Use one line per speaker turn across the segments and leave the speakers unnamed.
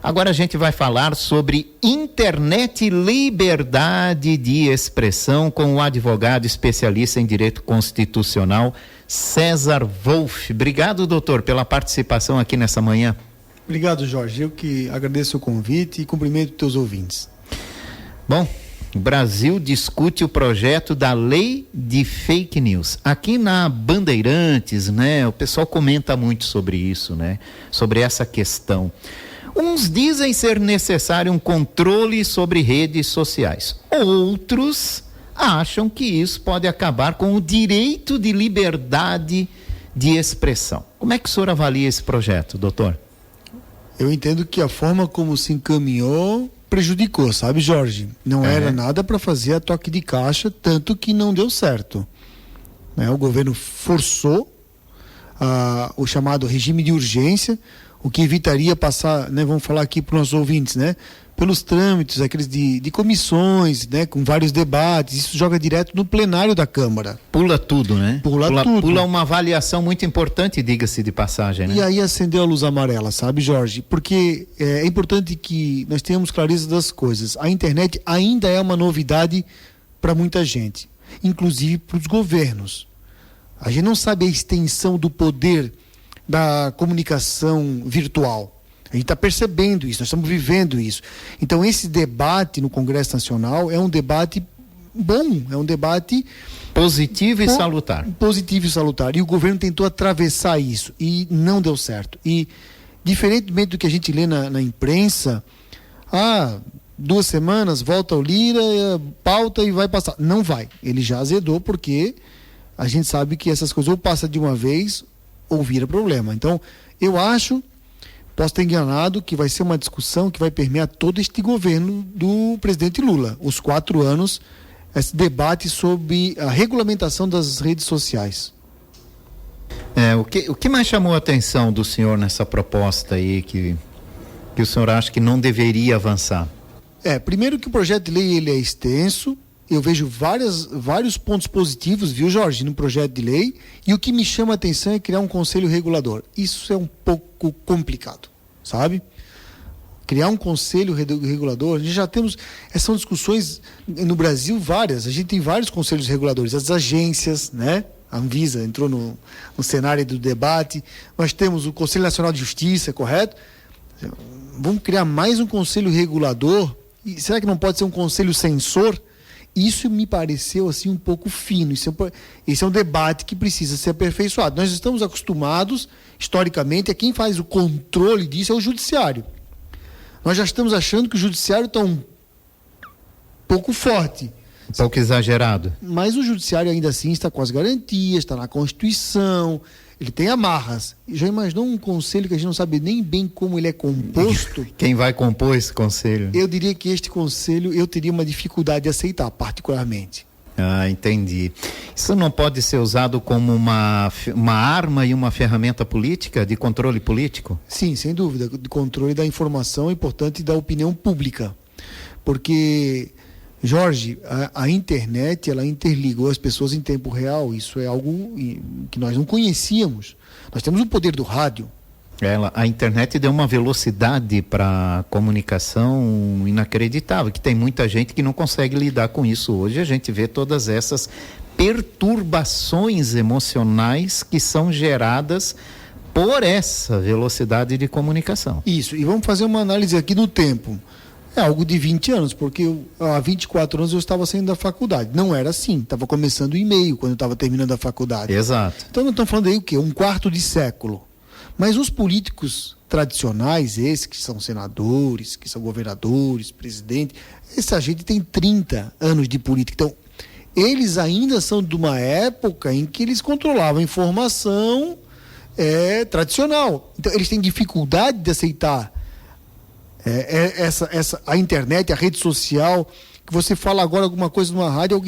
Agora a gente vai falar sobre internet e liberdade de expressão com o advogado especialista em direito constitucional, César Wolff. Obrigado, doutor, pela participação aqui nessa manhã.
Obrigado, Jorge. Eu que agradeço o convite e cumprimento os teus ouvintes.
Bom, o Brasil discute o projeto da lei de fake news. Aqui na Bandeirantes, né, o pessoal comenta muito sobre isso, né, sobre essa questão. Uns dizem ser necessário um controle sobre redes sociais. Outros acham que isso pode acabar com o direito de liberdade de expressão. Como é que o senhor avalia esse projeto, doutor?
Eu entendo que a forma como se encaminhou prejudicou, sabe, Jorge? Não era nada para fazer a toque de caixa, tanto que não deu certo. Né? O governo forçou o chamado regime de urgência, o que evitaria passar, né, vamos falar aqui para os nossos ouvintes, né, pelos trâmites, aqueles de comissões, né, com vários debates. Isso joga direto no plenário da Câmara.
Pula tudo, né?
Pula tudo.
Pula uma avaliação muito importante, diga-se de passagem, né?
E aí acendeu a luz amarela, sabe, Jorge? Porque é importante que nós tenhamos clareza das coisas. A internet ainda é uma novidade para muita gente, inclusive para os governos. A gente não sabe a extensão do poder da comunicação virtual. A gente está percebendo isso, nós estamos vivendo isso. Então, esse debate no Congresso Nacional é um debate bom, é um debate
positivo e salutar.
Positivo e salutar. E o governo tentou atravessar isso e não deu certo. E, diferentemente do que a gente lê na imprensa, 2 semanas, volta o Lira, pauta e vai passar. Não vai. Ele já azedou porque a gente sabe que essas coisas ou passa de uma vez ou vira problema. Então, eu acho... Posso estar enganado que vai ser uma discussão que vai permear todo este governo do presidente Lula. Os 4 anos, esse debate sobre a regulamentação das redes sociais.
O que mais chamou a atenção do senhor nessa proposta aí que o senhor acha que não deveria avançar?
Primeiro que o projeto de lei ele é extenso. Eu vejo vários pontos positivos, viu, Jorge, no projeto de lei, e o que me chama a atenção é criar um conselho regulador. Isso é um pouco complicado, sabe? Criar um conselho regulador, a gente já temos, são discussões no Brasil várias, a gente tem vários conselhos reguladores, as agências, né? A Anvisa entrou no cenário do debate, nós temos o Conselho Nacional de Justiça, correto? Vamos criar mais um conselho regulador, e será que não pode ser um conselho censor? Isso me pareceu assim um pouco fino. Esse é um debate que precisa ser aperfeiçoado. Nós estamos acostumados, historicamente, quem faz o controle disso é o judiciário. Nós já estamos achando que o judiciário está um pouco forte.
Um pouco exagerado.
Mas o judiciário ainda assim está com as garantias, está na Constituição, ele tem amarras. Já imaginou um conselho que a gente não sabe nem bem como ele é composto?
Quem vai compor esse conselho?
Eu diria que este conselho eu teria uma dificuldade de aceitar, particularmente.
Entendi. Isso não pode ser usado como uma arma e uma ferramenta política, de controle político?
Sim, sem dúvida, de controle da informação e, portanto, da opinião pública. Porque... Jorge, a internet, ela interligou as pessoas em tempo real. Isso é algo que nós não conhecíamos. Nós temos o poder do rádio.
A internet deu uma velocidade para a comunicação inacreditável, que tem muita gente que não consegue lidar com isso. Hoje a gente vê todas essas perturbações emocionais que são geradas por essa velocidade de comunicação.
Isso, e vamos fazer uma análise aqui no tempo. É algo de 20 anos, porque há 24 anos eu estava saindo da faculdade. Não era assim, estava começando o e-mail quando eu estava terminando a faculdade.
Exato.
Então nós estamos falando aí o quê? 1/4 de século. Mas os políticos tradicionais, esses que são senadores, que são governadores, presidente, essa gente tem 30 anos de política. Então, eles ainda são de uma época em que eles controlavam a informação tradicional. Então, eles têm dificuldade de aceitar a internet, a rede social, que você fala agora alguma coisa numa rádio,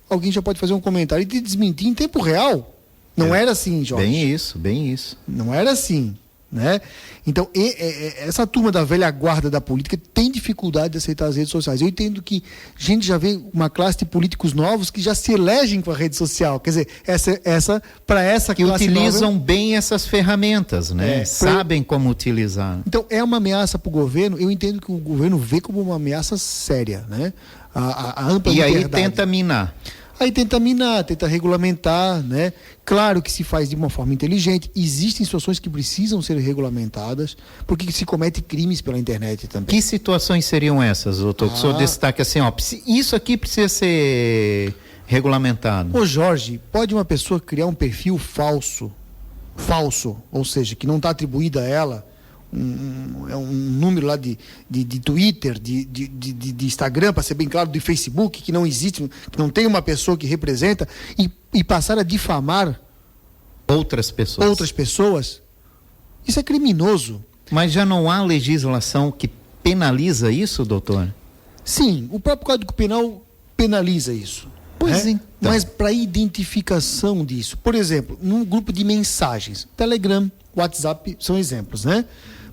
alguém já pode fazer um comentário e te desmentir em tempo real. Não era assim, Jorge.
Bem isso.
Não era assim. né? Então, essa turma da velha guarda da política tem dificuldade de aceitar as redes sociais. Eu entendo que a gente já vê uma classe de políticos novos que já se elegem com a rede social. Quer dizer, para essa
que
classe
utilizam
nova,
bem essas ferramentas, né? Sabem como utilizar.
Então, é uma ameaça para o governo. Eu entendo que o governo vê como uma ameaça séria, né? A ampla liberdade.
E aí tenta minar.
Aí tenta minar, tenta regulamentar, né? Claro que se faz de uma forma inteligente. Existem situações que precisam ser regulamentadas, porque se comete crimes pela internet também.
Que situações seriam essas, doutor? Que o senhor destaque assim, ó, isso aqui precisa ser regulamentado.
Ô Jorge, pode uma pessoa criar um perfil falso, ou seja, que não está atribuído a ela, um número lá de Twitter, de Instagram, para ser bem claro, de Facebook, que não existe, que não tem uma pessoa que representa, e passar a difamar
outras pessoas.
Isso é criminoso.
Mas já não há legislação que penaliza isso, doutor?
Sim, o próprio Código Penal penaliza isso.
Pois então.
Mas para identificação disso, por exemplo, num grupo de mensagens, Telegram, WhatsApp são exemplos, né?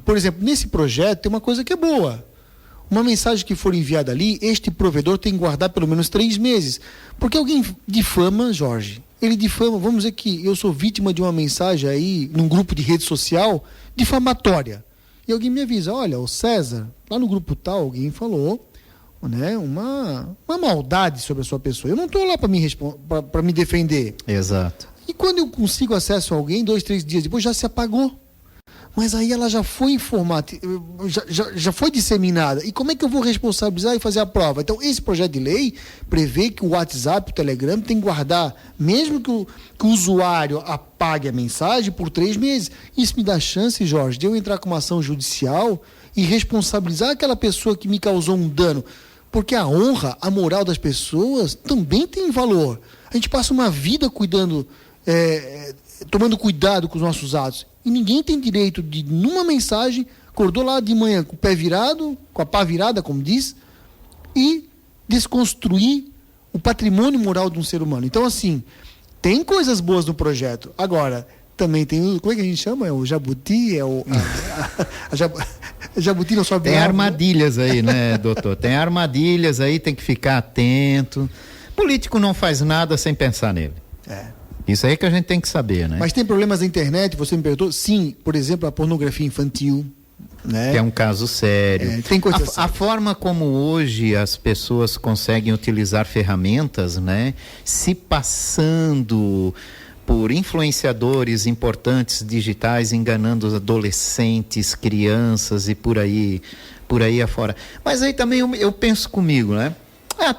Por exemplo, nesse projeto tem uma coisa que é boa. Uma mensagem que for enviada ali, este provedor tem que guardar pelo menos 3 meses. Porque alguém difama, Jorge, ele difama, vamos dizer que eu sou vítima de uma mensagem aí, num grupo de rede social, difamatória. E alguém me avisa, olha, o César, lá no grupo tal, alguém falou, né, uma maldade sobre a sua pessoa. Eu não estou lá para me defender.
Exato.
E quando eu consigo acesso a alguém, 2, 3 dias depois já se apagou. Mas aí ela já foi informada, já foi disseminada. E como é que eu vou responsabilizar e fazer a prova? Então, esse projeto de lei prevê que o WhatsApp, o Telegram, tem que guardar, mesmo que o usuário apague a mensagem, por 3 meses. Isso me dá chance, Jorge, de eu entrar com uma ação judicial e responsabilizar aquela pessoa que me causou um dano. Porque a honra, a moral das pessoas também tem valor. A gente passa uma vida cuidando, tomando cuidado com os nossos atos. E ninguém tem direito de, numa mensagem, acordou lá de manhã com o pé virado, com a pá virada, como diz, e desconstruir o patrimônio moral de um ser humano. Então, assim, tem coisas boas no projeto. Agora, também tem o, como é que a gente chama? É o jabuti? Jabuti não sobe.
Tem armadilhas aí, né, doutor? Tem armadilhas aí, tem que ficar atento. Político não faz nada sem pensar nele. Isso aí que a gente tem que saber, né?
Mas tem problemas na internet, você me perguntou? Sim, por exemplo, a pornografia infantil, né?
Que é um caso sério.
Tem coisa
a forma como hoje as pessoas conseguem utilizar ferramentas, né? Se passando por influenciadores importantes digitais, enganando os adolescentes, crianças e por aí afora. Mas aí também eu penso comigo, né?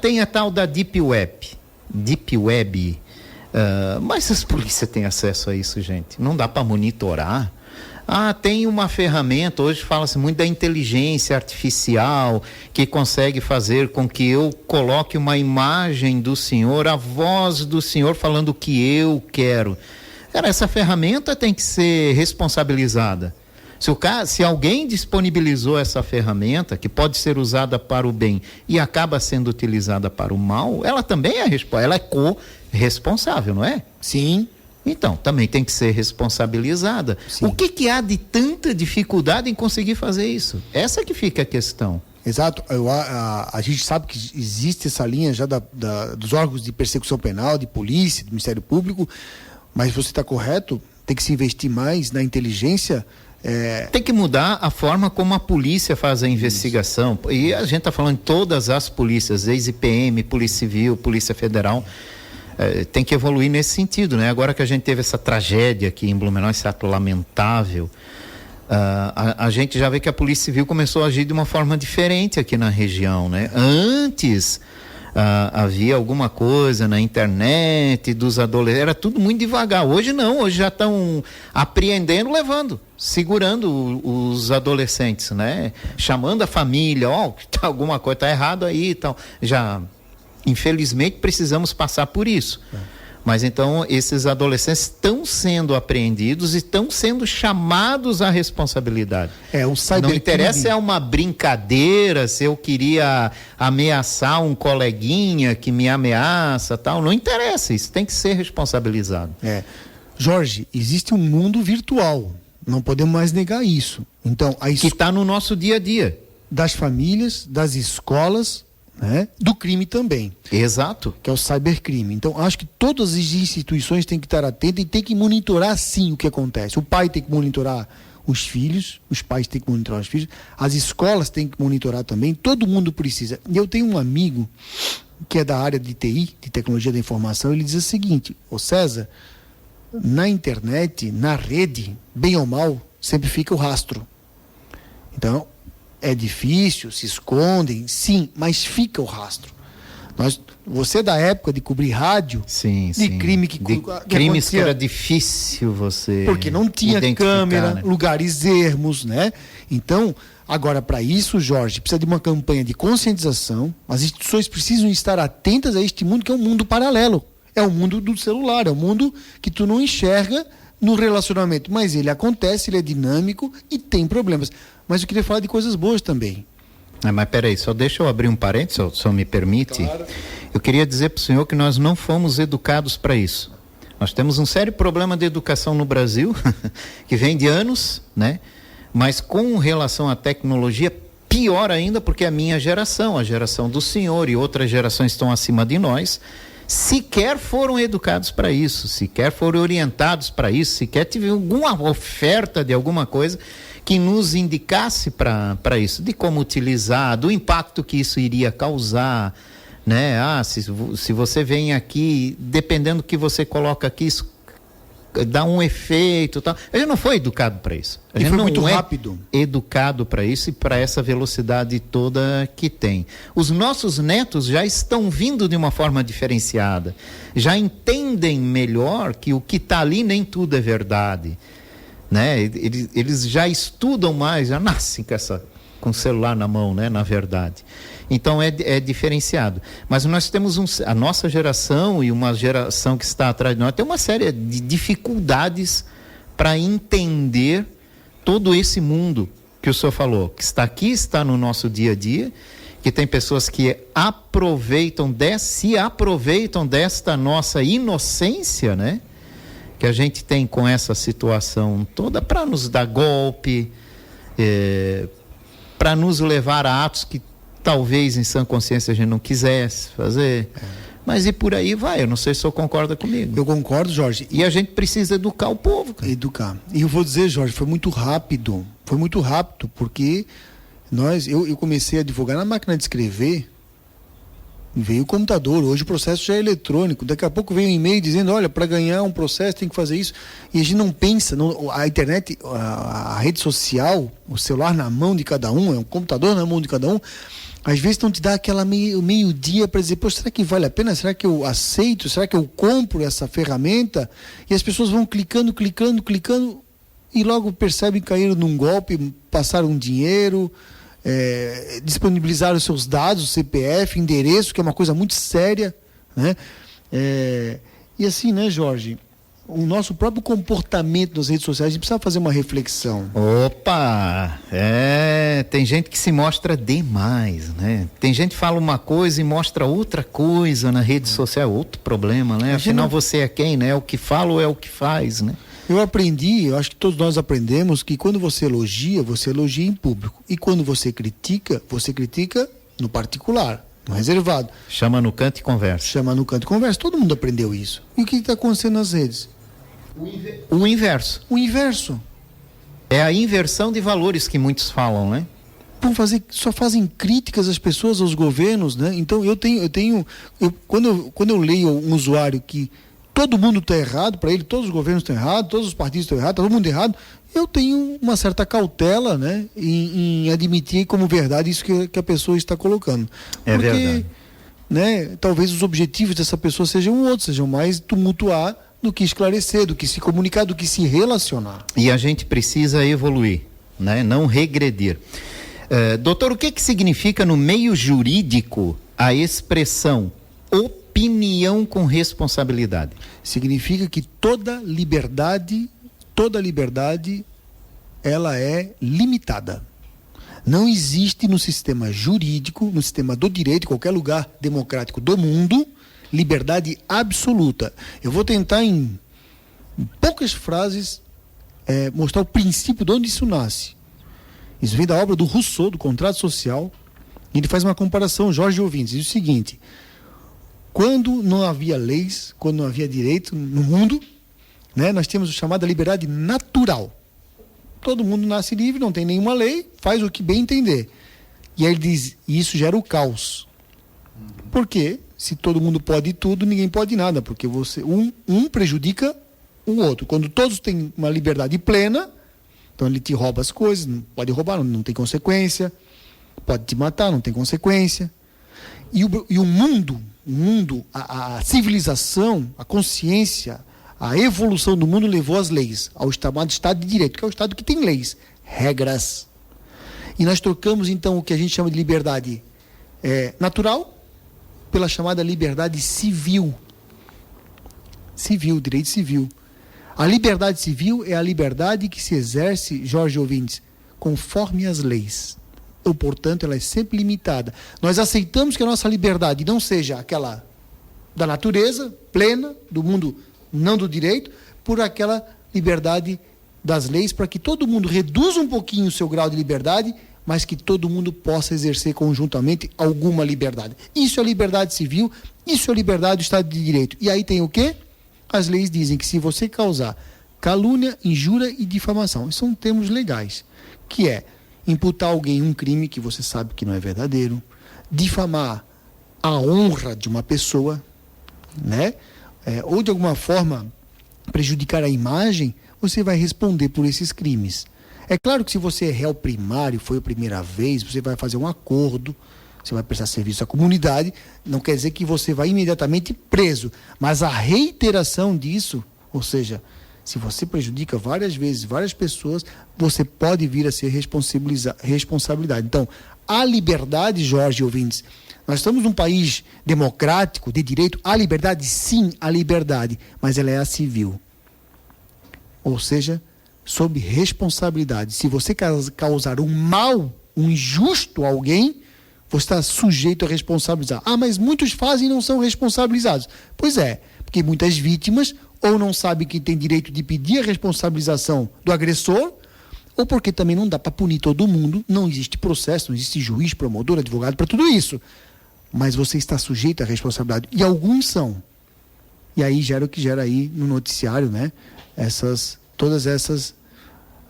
Tem a tal da Deep Web. Mas as polícias têm acesso a isso, gente. Não dá para monitorar. Tem uma ferramenta, hoje fala-se muito da inteligência artificial, que consegue fazer com que eu coloque uma imagem do senhor, a voz do senhor falando o que eu quero. Cara, essa ferramenta tem que ser responsabilizada. Se alguém disponibilizou essa ferramenta, que pode ser usada para o bem e acaba sendo utilizada para o mal, ela também ela é co-responsável, não é?
Sim.
Então, também tem que ser responsabilizada. Sim. O que há de tanta dificuldade em conseguir fazer isso? Essa que fica a questão.
Exato. A gente sabe que existe essa linha já dos órgãos de persecução penal, de polícia, do Ministério Público, mas você está correto, tem que se investir mais na inteligência.
Tem que mudar a forma como a polícia faz a investigação. Isso. E a gente está falando de todas as polícias, ex-IPM, Polícia Civil, Polícia Federal. Tem que evoluir nesse sentido, né? Agora que a gente teve essa tragédia aqui em Blumenau, esse ato lamentável, a gente já vê que a Polícia Civil começou a agir de uma forma diferente aqui na região, né? Antes havia alguma coisa na internet dos adolescentes, era tudo muito devagar. Hoje não, hoje já estão apreendendo, levando, segurando os adolescentes, né? Chamando a família, alguma coisa está errado aí e tal. Já, infelizmente, precisamos passar por isso. Mas então esses adolescentes estão sendo apreendidos e estão sendo chamados à responsabilidade. Não interessa se é uma brincadeira, se eu queria ameaçar um coleguinha que me ameaça, tal, não interessa, isso tem que ser responsabilizado.
Jorge, existe um mundo virtual, Não podemos mais negar isso. Então,
que está no nosso dia a dia.
Das famílias, das escolas, né? Do crime também.
Exato.
Que é o cybercrime. Então, acho que todas as instituições têm que estar atentas e têm que monitorar, sim, o que acontece. O pai tem que monitorar os filhos, os pais têm que monitorar os filhos, as escolas têm que monitorar também, todo mundo precisa. Eu tenho um amigo que é da área de TI, de tecnologia da informação, ele diz o seguinte: ô César, na internet, na rede, bem ou mal, sempre fica o rastro. Então, é difícil, se escondem, sim, mas fica o rastro. Você é da época de cobrir rádio,
sim,
de crime que
crimes que era difícil você
porque não tinha câmera,
né?
Lugares ermos, né? Então, agora para isso, Jorge, precisa de uma campanha de conscientização. As instituições precisam estar atentas a este mundo que é um mundo paralelo. É o mundo do celular, é o mundo que tu não enxerga no relacionamento, mas ele acontece, ele é dinâmico e tem problemas. Mas eu queria falar de coisas boas também.
Mas peraí, só deixa eu abrir um parênteses, se o senhor me permite.
Claro.
Eu queria dizer para o senhor que nós não fomos educados para isso. Nós temos um sério problema de educação no Brasil, que vem de anos, né? Mas com relação à tecnologia, pior ainda, porque a minha geração, a geração do senhor e outras gerações estão acima de nós, sequer foram educados para isso, sequer foram orientados para isso, sequer tiveram alguma oferta de alguma coisa que nos indicasse para isso, de como utilizar, do impacto que isso iria causar, né? Se você vem aqui, dependendo do que você coloca aqui, isso dá um efeito, tal. A gente não foi educado para isso. A gente
foi
não
muito
é
rápido.
Educado para isso e para essa velocidade toda que tem. Os nossos netos já estão vindo de uma forma diferenciada, já entendem melhor que o que está ali nem tudo é verdade, né? Eles já estudam mais, já nascem com o celular na mão, né? Na verdade. Então é diferenciado. Mas nós temos a nossa geração e uma geração que está atrás de nós tem uma série de dificuldades para entender todo esse mundo que o senhor falou, que está aqui, está no nosso dia a dia, que tem pessoas que se aproveitam desta nossa inocência, né? Que a gente tem com essa situação toda para nos dar golpe, para nos levar a atos que talvez em sã consciência a gente não quisesse fazer. Mas e por aí vai, eu não sei se o senhor concorda comigo.
Eu concordo, Jorge.
E a gente precisa educar o povo, cara.
Educar. E eu vou dizer, Jorge, foi muito rápido, porque eu comecei a advogar na máquina de escrever, veio o computador, hoje o processo já é eletrônico, daqui a pouco vem um e-mail dizendo, olha, para ganhar um processo tem que fazer isso, e a gente não pensa, a internet, a rede social, o celular na mão de cada um, é um computador na mão de cada um, às vezes não te dá aquela meio-dia para dizer, será que vale a pena? Será que eu aceito? Será que eu compro essa ferramenta? E as pessoas vão clicando, e logo percebem que caíram num golpe, passaram dinheiro, disponibilizaram seus dados, CPF, endereço, que é uma coisa muito séria, né? E assim, né, Jorge? O nosso próprio comportamento nas redes sociais, a gente precisa fazer uma reflexão.
Opa! Tem gente que se mostra demais, né? Tem gente que fala uma coisa e mostra outra coisa na rede social, outro problema, né? Afinal, você é quem, né? É o que fala ou é o que faz, né?
Eu acho que todos nós aprendemos que quando você elogia em público. E quando você critica no particular, no reservado.
Chama no canto e conversa.
Todo mundo aprendeu isso. E o que está acontecendo nas redes?
O inverso.
O inverso.
É a inversão de valores que muitos falam, né?
Só fazem críticas às pessoas, aos governos, né? Então quando eu leio um usuário que todo mundo está errado, para ele todos os governos estão errados, todos os partidos estão errados, todo mundo errado, eu tenho uma certa cautela, né, em admitir como verdade isso que a pessoa está colocando.
É verdade.
Né, talvez os objetivos dessa pessoa sejam outros, sejam mais tumultuar do que esclarecer, do que se comunicar, do que se relacionar.
E a gente precisa evoluir, né, não regredir. Doutor, o que significa no meio jurídico a expressão opinião com responsabilidade?
Significa que toda liberdade, ela é limitada. Não existe no sistema jurídico, no sistema do direito, em qualquer lugar democrático do mundo, liberdade absoluta. Eu vou tentar em poucas frases mostrar o princípio de onde isso nasce. Isso vem da obra do Rousseau, do Contrato Social. E ele faz uma comparação, Jorge ouvintes, diz o seguinte: quando não havia leis, quando não havia direito no mundo, né, nós temos o chamado liberdade natural. Todo mundo nasce livre, não tem nenhuma lei, faz o que bem entender. E aí ele diz, isso gera o caos. Por quê? Se todo mundo pode tudo, ninguém pode nada, porque um prejudica o outro. Quando todos têm uma liberdade plena, então ele te rouba as coisas, não pode roubar, não tem consequência, pode te matar, não tem consequência. E o mundo, a civilização, a consciência, a evolução do mundo levou às leis, ao chamado Estado de Direito, que é o Estado que tem leis, regras. E nós trocamos, então, o que a gente chama de liberdade natural pela chamada liberdade civil. Direito civil. A liberdade civil é a liberdade que se exerce, Jorge ouvintes, conforme as leis. Ou, portanto, ela é sempre limitada. Nós aceitamos que a nossa liberdade não seja aquela da natureza, plena, do mundo não do direito, por aquela liberdade das leis, para que todo mundo reduza um pouquinho o seu grau de liberdade, mas que todo mundo possa exercer conjuntamente alguma liberdade. Isso é liberdade civil, isso é liberdade do Estado de Direito. E aí tem o quê? As leis dizem que se você causar calúnia, injúria e difamação, isso são termos legais, que é imputar a alguém um crime que você sabe que não é verdadeiro, difamar a honra de uma pessoa, né? Ou de alguma forma prejudicar a imagem, você vai responder por esses crimes. É claro que se você é réu primário, foi a primeira vez, você vai fazer um acordo, você vai prestar serviço à comunidade, não quer dizer que você vai imediatamente preso, mas a reiteração disso, ou seja, se você prejudica várias vezes, várias pessoas, você pode vir a ser responsabilidade. Então, a liberdade, Jorge ouvintes, nós estamos num país democrático, de direito, há liberdade? Sim, há liberdade, mas ela é a civil. Ou seja, sob responsabilidade. Se você causar um mal, um injusto a alguém, você está sujeito a responsabilizar. Ah, mas muitos fazem e não são responsabilizados. Pois é, porque muitas vítimas ou não sabem que tem direito de pedir a responsabilização do agressor, ou porque também não dá para punir todo mundo, não existe processo, não existe juiz, promotor, advogado para tudo isso. Mas você está sujeito à responsabilidade. E alguns são. E aí gera o que gera aí no noticiário, né? Todas essas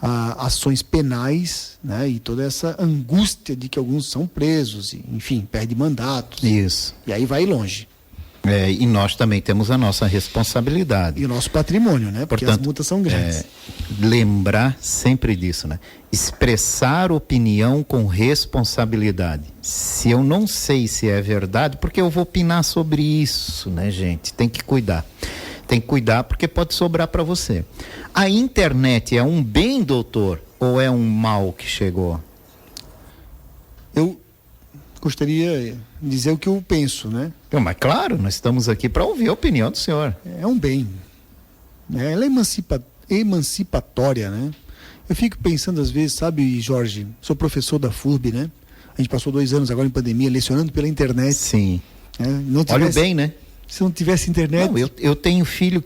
ações penais, né? E toda essa angústia de que alguns são presos, e, enfim, perdem mandatos.
Isso.
E aí vai longe.
E nós também temos a nossa responsabilidade.
E o nosso patrimônio, né? Porque portanto, as multas são grandes.
Lembrar sempre disso, né? Expressar opinião com responsabilidade. Se eu não sei se é verdade, porque eu vou opinar sobre isso, né, gente? Tem que cuidar. Tem que cuidar porque pode sobrar para você. A internet é um bem, doutor, ou é um mal que chegou?
Eu gostaria de dizer o que eu penso, né?
Mas claro, nós estamos aqui para ouvir a opinião do senhor.
É um bem. Ela é emancipatória, né? Eu fico pensando às vezes, sabe, Jorge, sou professor da FURB, né? A gente passou 2 anos agora em pandemia lecionando pela internet.
Sim.
Não tivesse,
olha o bem, né?
Se não tivesse internet...
Não, eu tenho filha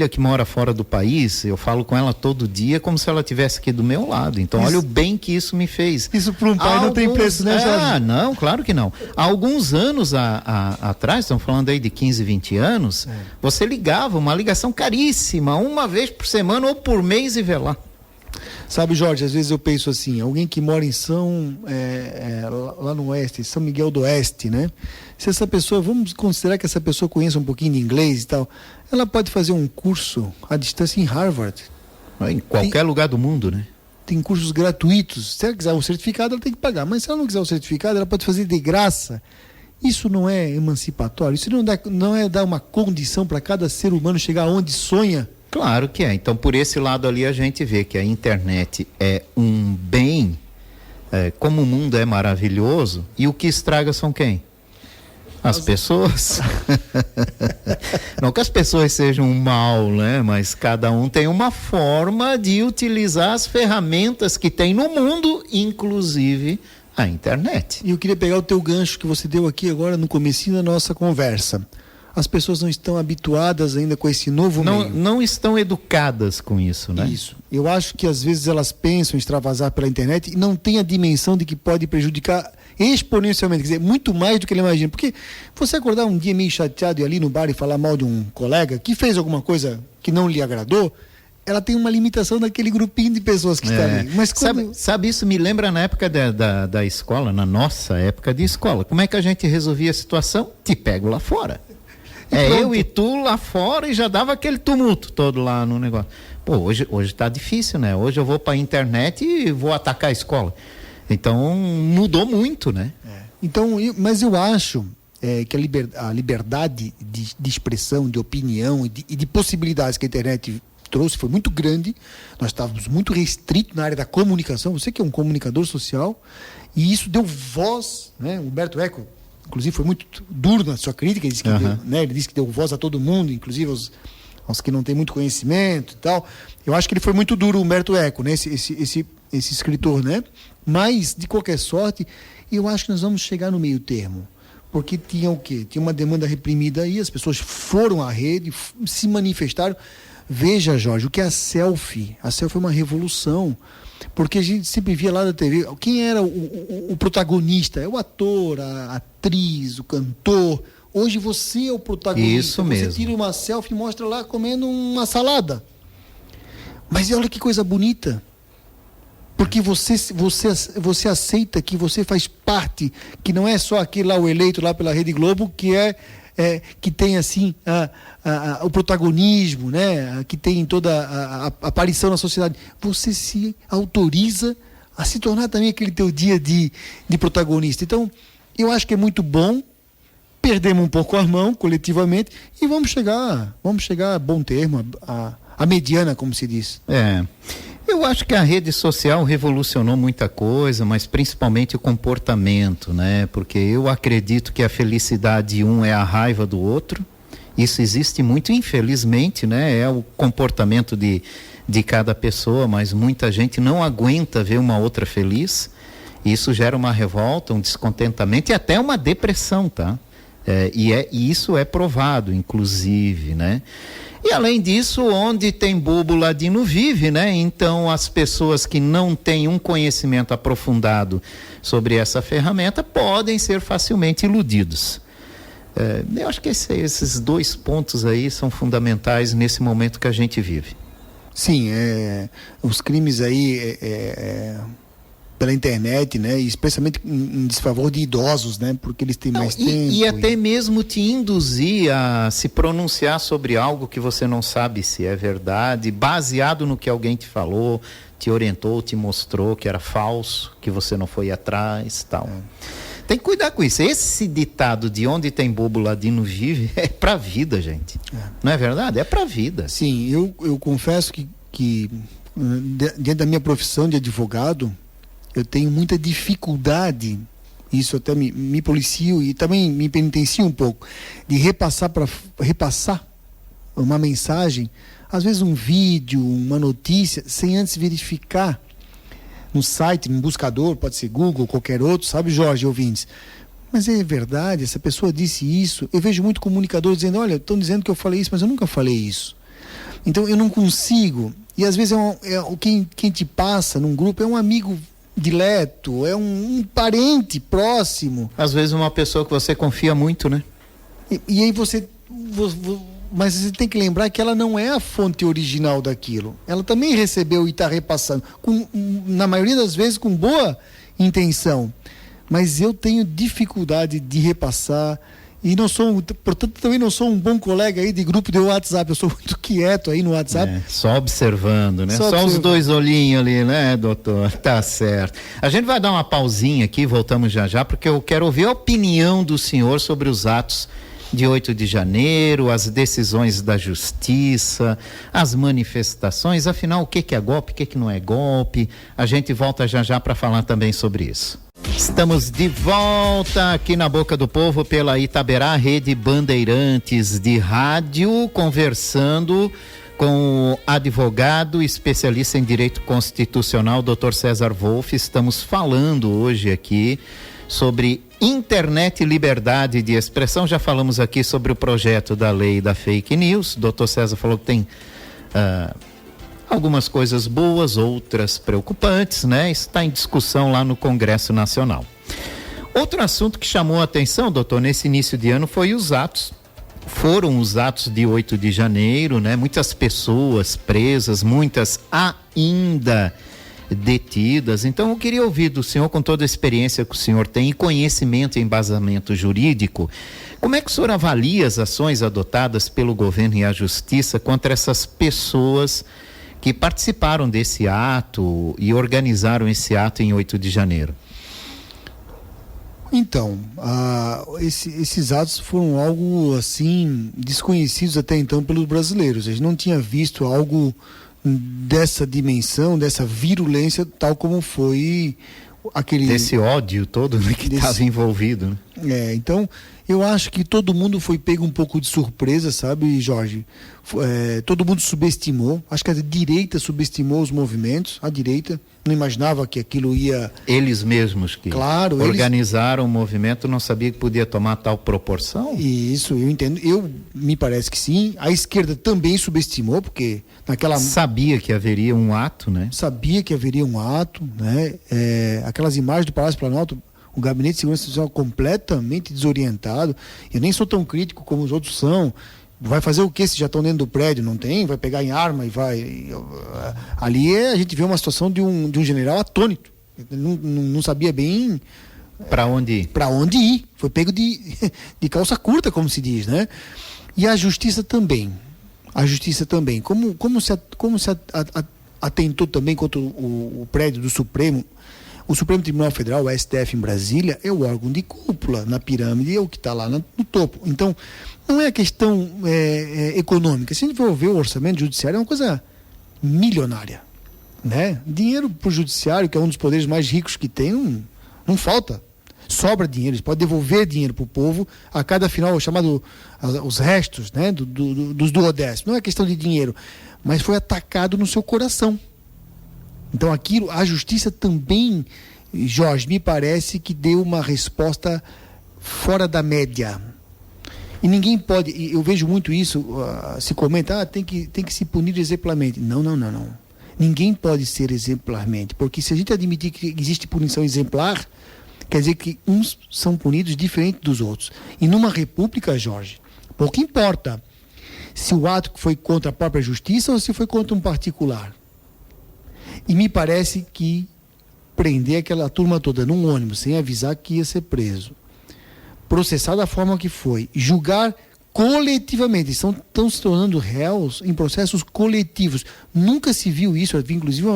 que mora fora do país, eu falo com ela todo dia como se ela estivesse aqui do meu lado. Então, olha o bem que isso me fez.
Isso para um pai não tem preço, né, Jorge?
Ah, não, claro que não. Há alguns anos atrás, estamos falando aí de 15, 20 anos, você ligava, uma ligação caríssima, uma vez por semana ou por mês e vê lá.
Sabe, Jorge, às vezes eu penso assim, alguém que mora em lá no Oeste, São Miguel do Oeste, né? Se essa pessoa, vamos considerar que essa pessoa conheça um pouquinho de inglês e tal, ela pode fazer um curso à distância em Harvard.
Em qualquer lugar do mundo, né?
Tem cursos gratuitos. Se ela quiser o certificado, ela tem que pagar. Mas se ela não quiser o certificado, ela pode fazer de graça. Isso não é emancipatório? Isso não é dar uma condição para cada ser humano chegar onde sonha?
Claro que é. Então, por esse lado ali, a gente vê que a internet é um bem, como o mundo é maravilhoso, e o que estraga são quem? As pessoas. Não que as pessoas sejam um mal, né? Mas cada um tem uma forma de utilizar as ferramentas que tem no mundo, inclusive a internet.
E eu queria pegar o teu gancho que você deu aqui agora no comecinho da nossa conversa. as pessoas não estão habituadas ainda com esse novo meio.
Não estão educadas com isso, né?
Isso. Eu acho que às vezes elas pensam em extravasar pela internet e não têm a dimensão de que pode prejudicar exponencialmente, quer dizer, muito mais do que ele imagina. Porque você acordar um dia meio chateado e ir ali no bar e falar mal de um colega que fez alguma coisa que não lhe agradou, ela tem uma limitação daquele grupinho de pessoas que está ali. Mas
sabe, isso me lembra na época da escola, na nossa época de escola. Como é que a gente resolvia a situação? Te pego lá fora. Eu e tu lá fora e já dava aquele tumulto todo lá no negócio. Pô, hoje tá difícil, né? Hoje eu vou pra internet e vou atacar a escola. Então, mudou muito, né?
Então, mas eu acho que a liberdade de expressão, de opinião e de possibilidades que a internet trouxe foi muito grande. Nós estávamos muito restritos na área da comunicação. Você que é um comunicador social, e isso deu voz, né? Humberto Eco, inclusive, foi muito duro na sua crítica. Ele disse que, ele disse que deu voz a todo mundo, inclusive aos que não têm muito conhecimento e tal. Eu acho que ele foi muito duro, o Humberto Eco, né? Esse escritor, né? Mas, de qualquer sorte, eu acho que nós vamos chegar no meio termo. Porque tinha o quê? Tinha uma demanda reprimida aí, as pessoas foram à rede, se manifestaram. Veja, Jorge, o que é a selfie? A selfie é uma revolução. Porque a gente sempre via lá na TV, quem era o protagonista? É o ator, a atriz, o cantor. Hoje você é o protagonista.
Isso mesmo.
Você tira uma selfie e mostra lá comendo uma salada. Mas olha que coisa bonita. Porque você aceita que você faz parte, que não é só aquele lá, o eleito lá pela Rede Globo, que tem assim o protagonismo, né? Que tem toda a aparição na sociedade. Você se autoriza a se tornar também aquele teu dia de protagonista. Então, eu acho que é muito bom. Perdemos um pouco a mão coletivamente e vamos chegar a bom termo, a mediana, como se diz.
Eu acho que a rede social revolucionou muita coisa, mas principalmente o comportamento, né? Porque eu acredito que a felicidade de um é a raiva do outro. Isso existe muito, infelizmente, né? É o comportamento de cada pessoa, mas muita gente não aguenta ver uma outra feliz. Isso gera uma revolta, um descontentamento e até uma depressão, tá? E isso é provado, inclusive, né? E além disso, onde tem bobo, ladino vive, né? Então as pessoas que não têm um conhecimento aprofundado sobre essa ferramenta podem ser facilmente iludidos. Eu acho que esses dois pontos aí são fundamentais nesse momento que a gente vive.
Sim, os crimes aí pela internet, né? E especialmente em desfavor de idosos, né? Porque eles têm mais tempo.
E até mesmo te induzir a se pronunciar sobre algo que você não sabe se é verdade, baseado no que alguém te falou, te orientou, te mostrou que era falso, que você não foi atrás, tal. Tem que cuidar com isso. Esse ditado de onde tem bobo, ladino vive é pra vida, gente. Não é verdade? É pra vida.
Sim, eu confesso que diante da minha profissão de advogado, eu tenho muita dificuldade, isso até me policio e também me penitencio um pouco, de repassar uma mensagem, às vezes um vídeo, uma notícia, sem antes verificar no site, no buscador, pode ser Google, qualquer outro, sabe, Jorge, ouvintes? Mas é verdade, essa pessoa disse isso. Eu vejo muito comunicador dizendo, olha, estão dizendo que eu falei isso, mas eu nunca falei isso. Então eu não consigo, e às vezes quem te passa num grupo é um amigo dileto, é um parente próximo.
Às vezes uma pessoa que você confia muito, né?
E aí mas você tem que lembrar que ela não é a fonte original daquilo. Ela também recebeu e está repassando, na maioria das vezes com boa intenção. Mas eu tenho dificuldade de repassar e portanto também não sou um bom colega aí de grupo de WhatsApp, eu sou muito quieto aí no WhatsApp.
Só observando, né? Só os dois olhinhos ali, né, doutor? Tá certo. A gente vai dar uma pausinha aqui, voltamos já, porque eu quero ouvir a opinião do senhor sobre os atos de 8 de janeiro, as decisões da justiça, as manifestações, afinal, o que é golpe, o que não é golpe? A gente volta já para falar também sobre isso. Estamos de volta aqui na Boca do Povo pela Itaberá, Rede Bandeirantes de Rádio, conversando com o advogado especialista em direito constitucional, Dr. César Wolff. Estamos falando hoje aqui sobre internet e liberdade de expressão. Já falamos aqui sobre o projeto da lei da fake news. O doutor César falou que tem algumas coisas boas, outras preocupantes, né? Isso está em discussão lá no Congresso Nacional. Outro assunto que chamou a atenção, doutor, nesse início de ano foram os atos de 8 de janeiro, né? Muitas pessoas presas, muitas ainda detidas. Então eu queria ouvir do senhor, com toda a experiência que o senhor tem e conhecimento e embasamento jurídico, como é que o senhor avalia as ações adotadas pelo governo e a justiça contra essas pessoas que participaram desse ato e organizaram esse ato em 8 de janeiro?
Então, esses atos foram algo assim desconhecidos até então pelos brasileiros. A gente não tinha visto algo dessa dimensão, dessa virulência, tal como foi aquele... Desse
ódio todo, né, que estava envolvido, né?
Então, eu acho que todo mundo foi pego um pouco de surpresa, sabe, Jorge? Todo mundo subestimou, acho que a direita subestimou os movimentos, a direita não imaginava que aquilo ia...
Eles mesmos que organizaram o movimento não sabia que podia tomar tal proporção?
Isso, eu entendo, me parece que sim. A esquerda também subestimou, porque naquela...
Sabia que haveria um ato, né?
Sabia que haveria um ato, né? Aquelas imagens do Palácio Planalto, o Gabinete de Segurança Nacional completamente desorientado. Eu nem sou tão crítico como os outros são. Vai fazer o quê se já estão dentro do prédio? Não tem? Vai pegar em arma e vai... Ali a gente vê uma situação de um general atônito. Não sabia bem...
Para onde ir?
Para onde ir. Foi pego de calça curta, como se diz, né? E a justiça também. A justiça também. Como se atentou também contra o prédio do Supremo. O Supremo Tribunal Federal, o STF em Brasília, é o órgão de cúpula na pirâmide, é o que está lá no topo. Então, não é a questão econômica. Se a gente for ver o orçamento judiciário, é uma coisa milionária, né? Dinheiro para o judiciário, que é um dos poderes mais ricos que tem, não falta. Sobra dinheiro, eles podem devolver dinheiro para o povo a cada final, chamado os restos, né? Dos duodécimos. Não é questão de dinheiro, mas foi atacado no seu coração. Então a justiça também, Jorge, me parece que deu uma resposta fora da média. E ninguém pode, eu vejo muito isso, se comenta, tem que se punir exemplarmente. Não. Ninguém pode ser exemplarmente, porque se a gente admitir que existe punição exemplar, quer dizer que uns são punidos diferente dos outros. E numa república, Jorge, pouco importa se o ato foi contra a própria justiça ou se foi contra um particular. E me parece que prender aquela turma toda num ônibus sem avisar que ia ser preso, processar da forma que foi, julgar coletivamente, estão se tornando réus em processos coletivos. Nunca se viu isso. Eu vi inclusive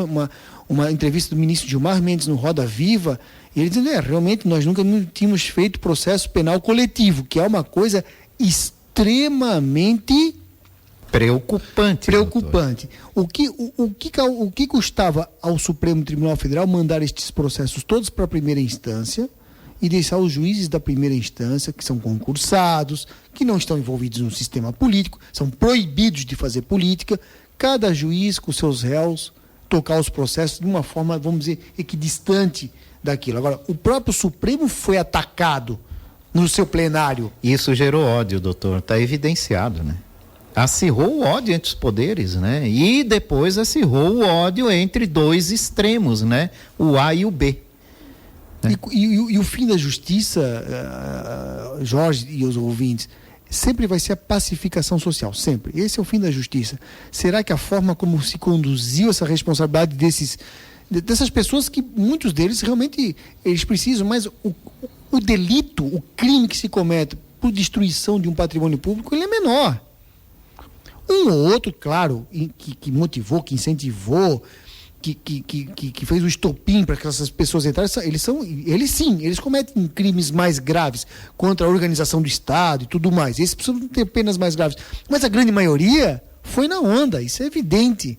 uma entrevista do ministro Gilmar Mendes no Roda Viva, e ele dizendo, realmente nós nunca tínhamos feito processo penal coletivo, que é uma coisa extremamente preocupante. O que custava ao Supremo Tribunal Federal mandar estes processos todos para a primeira instância e deixar os juízes da primeira instância, que são concursados, que não estão envolvidos no sistema político, são proibidos de fazer política, cada juiz com seus réus tocar os processos de uma forma, vamos dizer, equidistante daquilo. Agora, o próprio Supremo foi atacado no seu plenário.
Isso gerou ódio, doutor, está evidenciado, né? Acirrou o ódio entre os poderes, né? E depois acirrou o ódio entre dois extremos, né? O A e o B. Né?
E o fim da justiça, Jorge e os ouvintes, sempre vai ser a pacificação social, sempre. Esse é o fim da justiça. Será que a forma como se conduziu essa responsabilidade dessas pessoas, que muitos deles realmente eles precisam, mas o delito, o crime que se comete por destruição de um patrimônio público, ele é menor. Um ou outro, claro, que motivou, que incentivou, que fez o estopim para que essas pessoas entrarem, eles cometem crimes mais graves contra a organização do Estado e tudo mais. Esses precisam ter penas mais graves. Mas a grande maioria foi na onda, isso é evidente.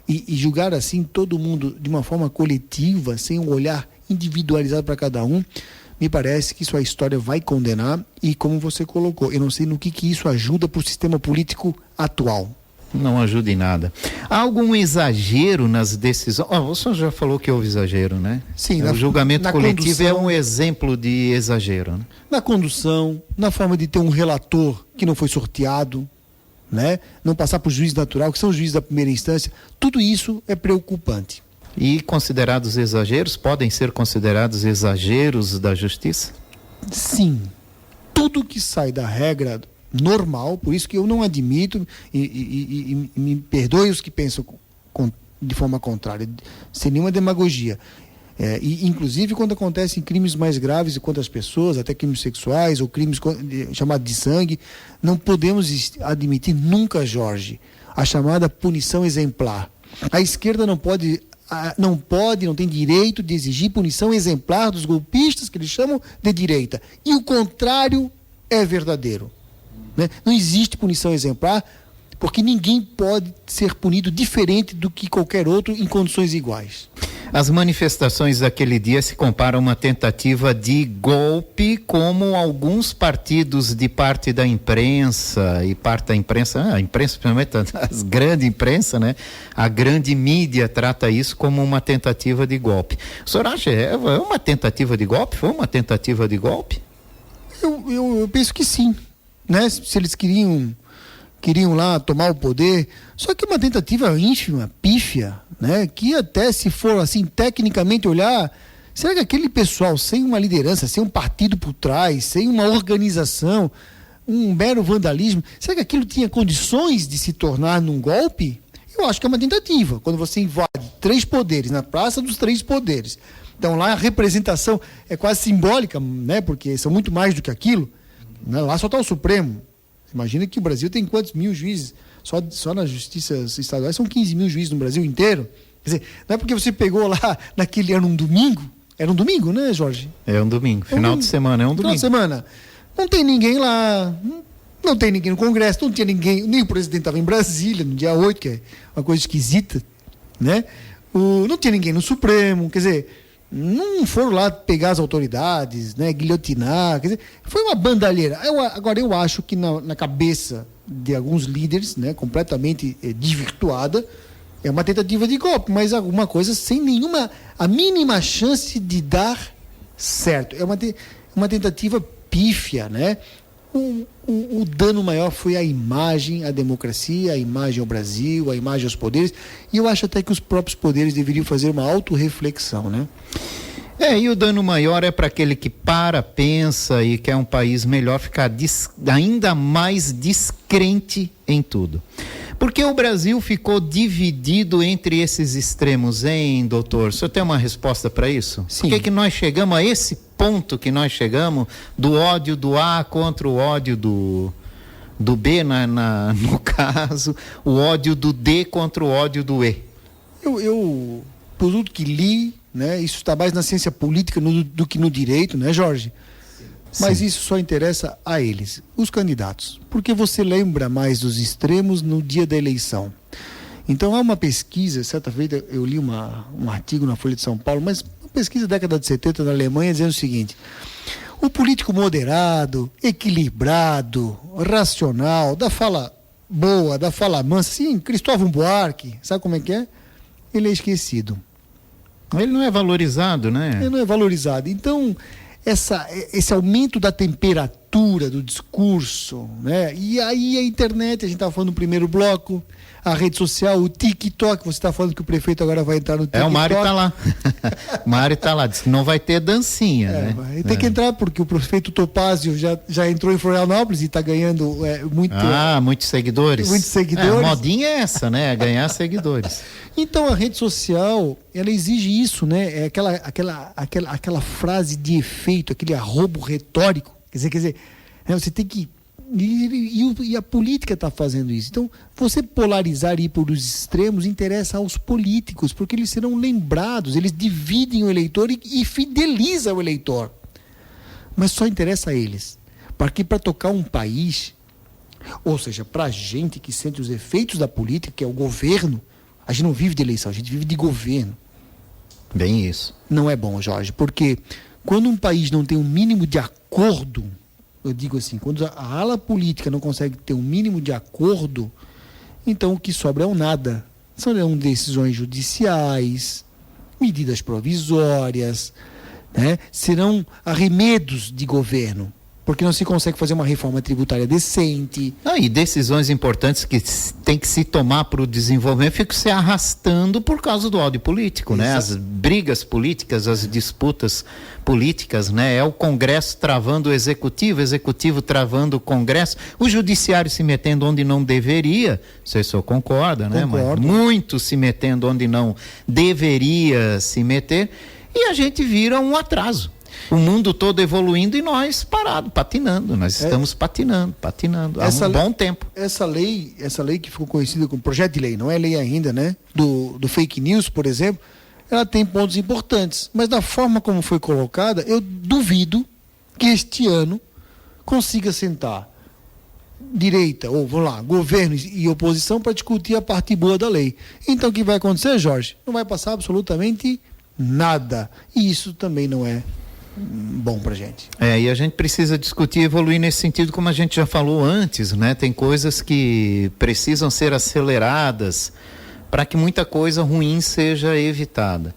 E julgar assim todo mundo de uma forma coletiva, sem um olhar individualizado para cada um, me parece que isso a história vai condenar. E como você colocou, eu não sei no que isso ajuda para o sistema político atual.
Não ajuda em nada. Há algum exagero nas decisões? O senhor já falou que houve exagero, né?
Sim.
O julgamento coletivo é um exemplo de exagero, né?
Na condução, na forma de ter um relator que não foi sorteado, né? Não passar por juiz natural, que são os juízes da primeira instância. Tudo isso é preocupante.
E considerados exageros, podem ser considerados exageros da justiça?
Sim. Tudo que sai da regra normal, por isso que eu não admito, e me perdoe os que pensam de forma contrária, sem nenhuma demagogia. Inclusive quando acontecem crimes mais graves contra as pessoas, até crimes sexuais ou crimes chamados de sangue, não podemos admitir nunca, Jorge, a chamada punição exemplar. A esquerda não tem direito de exigir punição exemplar dos golpistas, que eles chamam de direita. E o contrário é verdadeiro. Né? Não existe punição exemplar, porque ninguém pode ser punido diferente do que qualquer outro em condições iguais.
As manifestações daquele dia se comparam a uma tentativa de golpe, como alguns partidos de parte da imprensa, e parte da imprensa, a imprensa, principalmente a grande imprensa, né? A grande mídia trata isso como uma tentativa de golpe. O senhor acha é uma tentativa de golpe? Foi uma tentativa de golpe?
Eu penso que sim. Né? Se eles queriam lá tomar o poder, só que é uma tentativa ínfima, pífia, né? Que até se for assim tecnicamente olhar, será que aquele pessoal sem uma liderança, sem um partido por trás, sem uma organização, um mero vandalismo, será que aquilo tinha condições de se tornar num golpe? Eu acho que é uma tentativa, quando você invade 3 poderes, na Praça dos 3 Poderes. Então lá a representação é quase simbólica, né? Porque são muito mais do que aquilo. Lá só está o Supremo. Imagina que o Brasil tem quantos mil juízes? Só nas justiças estaduais são 15 mil juízes no Brasil inteiro. Quer dizer, não é porque você pegou lá naquele ano um domingo. Era um domingo, né, Jorge?
É um domingo. Final de semana, é um domingo.
Final de semana. Não tem ninguém lá. Não tem ninguém no Congresso. Não tinha ninguém. Nem o presidente estava em Brasília no dia 8, que é uma coisa esquisita. Né? Não tinha ninguém no Supremo. Quer dizer, não foram lá pegar as autoridades, né, guilhotinar, quer dizer, foi uma bandalheira. Agora, eu acho que na cabeça de alguns líderes, né, completamente desvirtuada, é uma tentativa de golpe, mas alguma coisa sem a mínima chance de dar certo. É uma tentativa pífia, né? O dano maior foi a imagem, a democracia, a imagem ao Brasil, a imagem aos poderes, e eu acho até que os próprios poderes deveriam fazer uma autorreflexão, né?
E o dano maior é para aquele que pensa e quer um país melhor, ficar ainda mais descrente em tudo. Porque o Brasil ficou dividido entre esses extremos, hein, doutor? O senhor tem uma resposta para isso?
Sim.
Por que nós chegamos a esse ponto que nós chegamos, do ódio do A contra o ódio do B, no caso, o ódio do D contra o ódio do E?
Eu por tudo que li, né, isso está mais na ciência política do que no direito, né, Jorge? Mas isso só interessa a eles, os candidatos, porque você lembra mais dos extremos no dia da eleição. Então há uma pesquisa, certa feita eu li um artigo na Folha de São Paulo, mas uma pesquisa da década de 70 na Alemanha dizendo o seguinte: o político moderado, equilibrado, racional, da fala boa, da fala mansa, sim, Cristóvão Buarque, sabe como é que é? Ele é esquecido.
Ele não é valorizado, né?
Ele não é valorizado. Então, esse aumento da temperatura do discurso, né? E aí a internet, a gente estava falando no primeiro bloco, a rede social, o TikTok, você está falando que o prefeito agora vai entrar no TikTok.
O Mário está lá. O Mário está lá, disse que não vai ter dancinha, né?
Vai ter que entrar, porque o prefeito Topázio já entrou em Florianópolis e está ganhando
muitos seguidores.
Muitos seguidores.
A modinha é essa, né? Ganhar seguidores.
Então a rede social, ela exige isso, né? É aquela frase de efeito, aquele arrobo retórico. Quer dizer, você tem que... E a política está fazendo isso. Então, você polarizar e ir por os extremos interessa aos políticos, porque eles serão lembrados, eles dividem o eleitor e fidelizam o eleitor. Mas só interessa a eles. Porque para tocar um país, ou seja, para a gente que sente os efeitos da política, que é o governo, a gente não vive de eleição, a gente vive de governo.
Bem isso.
Não é bom, Jorge, porque quando um país não tem um mínimo de acordo, eu digo assim, quando a ala política não consegue ter um mínimo de acordo, Então o que sobra é um nada. Serão decisões judiciais, medidas provisórias, né? Serão arremedos de governo, porque não se consegue fazer uma reforma tributária decente.
E decisões importantes que tem que se tomar para o desenvolvimento ficam se arrastando por causa do ódio político, né? As brigas políticas, as disputas políticas, né? É o Congresso travando o Executivo travando o Congresso, o Judiciário se metendo onde não deveria, você só concorda, né?
Concordo.
Mas muito se metendo onde não deveria se meter, e a gente vira um atraso. O mundo todo evoluindo e nós parado, patinando. Nós estamos patinando há um bom tempo.
Essa lei que ficou conhecida como projeto de lei, não é lei ainda, né? Do fake news, por exemplo, ela tem pontos importantes. Mas da forma como foi colocada, eu duvido que este ano consiga sentar direita, ou vamos lá, governo e oposição para discutir a parte boa da lei. Então o que vai acontecer, Jorge? Não vai passar absolutamente nada. E isso também não é bom pra gente.
E a gente precisa discutir e evoluir nesse sentido, como a gente já falou antes, né? Tem coisas que precisam ser aceleradas para que muita coisa ruim seja evitada.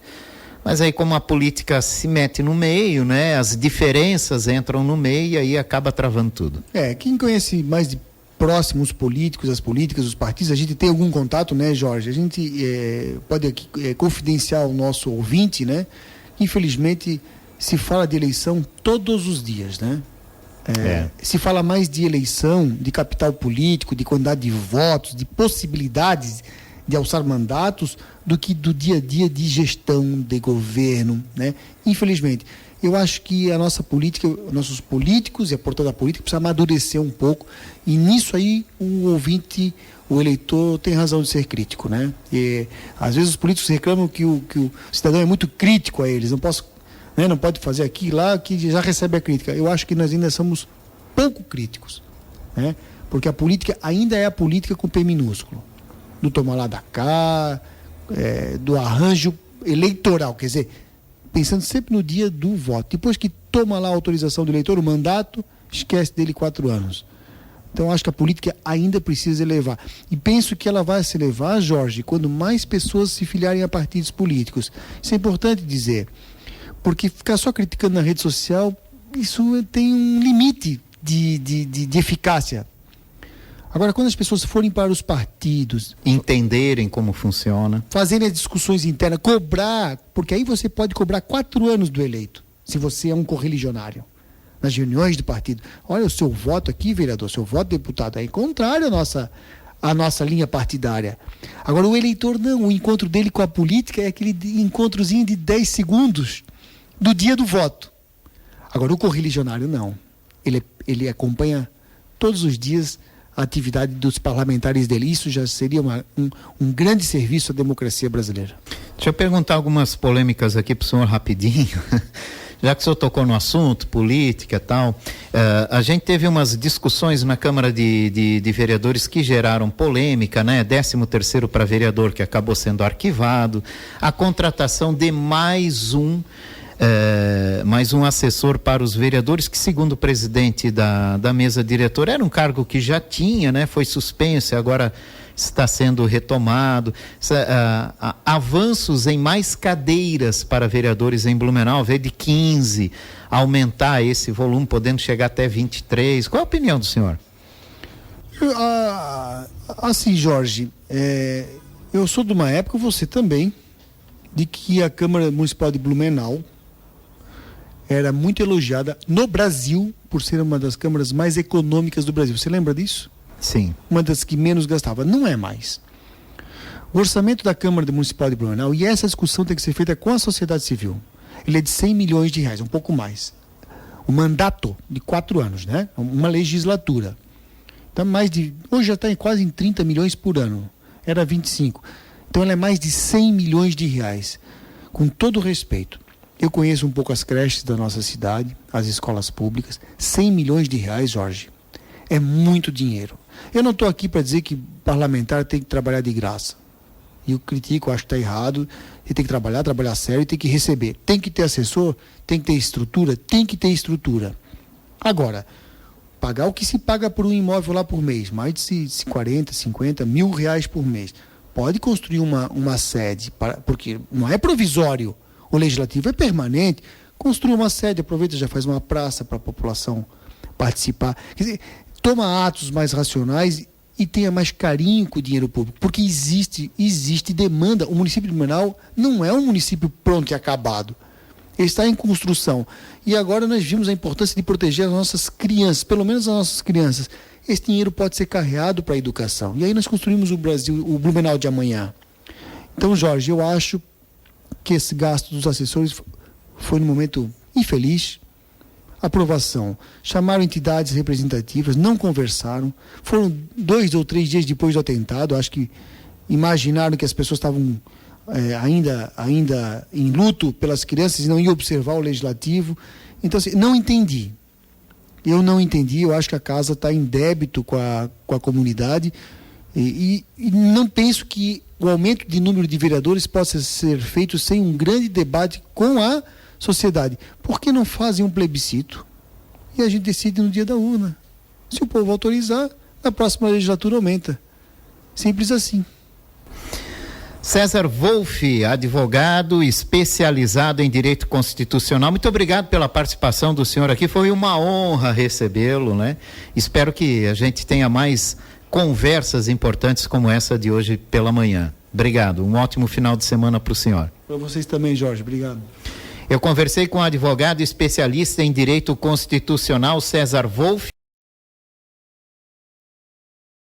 Mas aí, como a política se mete no meio, né? As diferenças entram no meio e aí acaba travando tudo.
Quem conhece mais de próximo os políticos, as políticas, os partidos, a gente tem algum contato, né, Jorge? A gente pode aqui confidenciar o nosso ouvinte, né? Infelizmente se fala de eleição todos os dias, né? Se fala mais de eleição, de capital político, de quantidade de votos, de possibilidades de alçar mandatos, do que do dia a dia de gestão, de governo, né? Infelizmente, eu acho que a nossa política, nossos políticos e a porta da política precisa amadurecer um pouco, e nisso aí o ouvinte, o eleitor tem razão de ser crítico, né? E às vezes os políticos reclamam que o cidadão é muito crítico a eles, não pode fazer aqui e lá, que já recebe a crítica. Eu acho que nós ainda somos pouco críticos, né? Porque a política ainda é a política com P minúsculo, do tomar lá da cá, do arranjo eleitoral, quer dizer, pensando sempre no dia do voto. Depois que toma lá a autorização do eleitor, o mandato, esquece dele 4 anos. Então acho que a política ainda precisa elevar. E penso que ela vai se elevar, Jorge, quando mais pessoas se filiarem a partidos políticos. Isso é importante dizer. Porque ficar só criticando na rede social, isso tem um limite de eficácia. Agora, quando as pessoas forem para os partidos,
entenderem como funciona,
fazerem as discussões internas, cobrar, porque aí você pode cobrar 4 anos do eleito, se você é um correligionário, nas reuniões do partido. Olha, o seu voto aqui, vereador, seu voto deputado, é contrário à nossa linha partidária. Agora, o eleitor não, o encontro dele com a política é aquele encontrozinho de 10 segundos do dia do voto. Agora, o correligionário não. Ele acompanha todos os dias a atividade dos parlamentares dele. Isso já seria um grande serviço à democracia brasileira.
Deixa eu perguntar algumas polêmicas aqui para o senhor rapidinho. Já que o senhor tocou no assunto, política e tal, a gente teve umas discussões na Câmara de Vereadores que geraram polêmica, né? 13º para vereador que acabou sendo arquivado, a contratação de mais um assessor para os vereadores, que segundo o presidente da mesa diretora era um cargo que já tinha, né? Foi suspenso e agora está sendo retomado. Avanços em mais cadeiras para vereadores em Blumenau, veio de 15, aumentar esse volume, podendo chegar até 23. Qual a opinião do senhor?
Assim, Jorge, eu sou de uma época, você também, de que a Câmara Municipal de Blumenau era muito elogiada no Brasil por ser uma das câmaras mais econômicas do Brasil. Você lembra disso?
Sim.
Uma das que menos gastava. Não é mais. O orçamento da Câmara Municipal de Blumenau, e essa discussão tem que ser feita com a sociedade civil, ele é de 100 milhões de reais, um pouco mais. O mandato de 4 anos, né? Uma legislatura. Então, hoje já está quase em 30 milhões por ano. Era 25. Então, ela é mais de 100 milhões de reais. Com todo o respeito. Eu conheço um pouco as creches da nossa cidade, as escolas públicas. 100 milhões de reais, Jorge, é muito dinheiro. Eu não estou aqui para dizer que parlamentar tem que trabalhar de graça. Eu critico, acho que está errado. Ele tem que trabalhar sério e tem que receber. Tem que ter assessor, tem que ter estrutura, tem que ter estrutura. Agora, pagar o que se paga por um imóvel lá por mês, mais de 40, 50 mil reais por mês. Pode construir uma sede, porque não é provisório, o legislativo é permanente. Construa uma sede, aproveita e já faz uma praça para a população participar. Quer dizer, toma atos mais racionais e tenha mais carinho com o dinheiro público, porque existe demanda. O município de Blumenau não é um município pronto e acabado. Ele está em construção. E agora nós vimos a importância de proteger as nossas crianças, pelo menos as nossas crianças. Esse dinheiro pode ser carreado para a educação. E aí nós construímos o Brasil, o Blumenau de amanhã. Então, Jorge, eu acho que esse gasto dos assessores foi num momento infeliz. Aprovação. Chamaram entidades representativas, não conversaram. Foram 2 ou 3 dias depois do atentado. Acho que imaginaram que as pessoas estavam ainda em luto pelas crianças e não iam observar o legislativo. Então, assim, não entendi. Eu não entendi. Eu acho que a casa está em débito com a comunidade e não penso que o aumento de número de vereadores possa ser feito sem um grande debate com a sociedade. Por que não fazem um plebiscito? E a gente decide no dia da urna. Se o povo autorizar, na próxima legislatura aumenta. Simples assim.
César Wolff, advogado especializado em direito constitucional. Muito obrigado pela participação do senhor aqui. Foi uma honra recebê-lo, né? Espero que a gente tenha mais conversas importantes como essa de hoje pela manhã. Obrigado. Um ótimo final de semana para o senhor.
Para vocês também, Jorge. Obrigado.
Eu conversei com o advogado especialista em direito constitucional César Wolff.